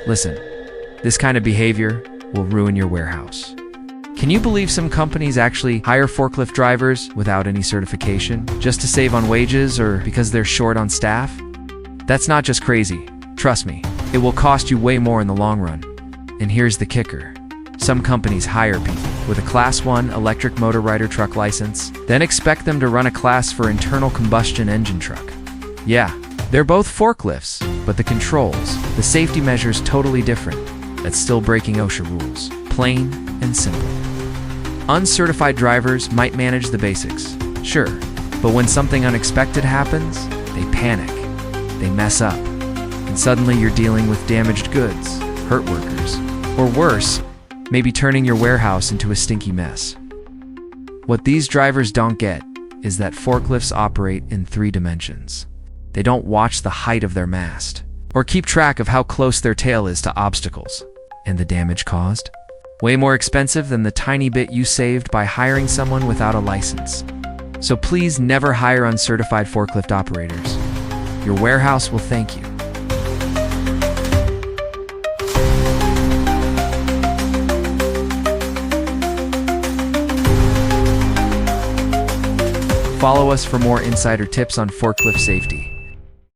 Listen, this kind of behavior will ruin your warehouse. Can you believe some companies actually hire forklift drivers without any certification just to save on wages or because they're short on staff? That's not just crazy. Trust me, it will cost you way more in the long run. And here's the kicker. Some companies hire people with a Class 1 electric motor rider truck license, then expect them to run a class for internal combustion engine truck. Yeah, they're both forklifts, but the controls, the safety measures totally different. That's still breaking OSHA rules, plain and simple. Uncertified drivers might manage the basics, sure, but when something unexpected happens, they panic, they mess up, and suddenly you're dealing with damaged goods, hurt workers, or worse, maybe turning your warehouse into a stinky mess. What these drivers don't get is that forklifts operate in 3 dimensions. They don't watch the height of their mast, or keep track of how close their tail is to obstacles, and the damage caused? Way more expensive than the tiny bit you saved by hiring someone without a license. So please never hire uncertified forklift operators. Your warehouse will thank you. Follow us for more insider tips on forklift safety.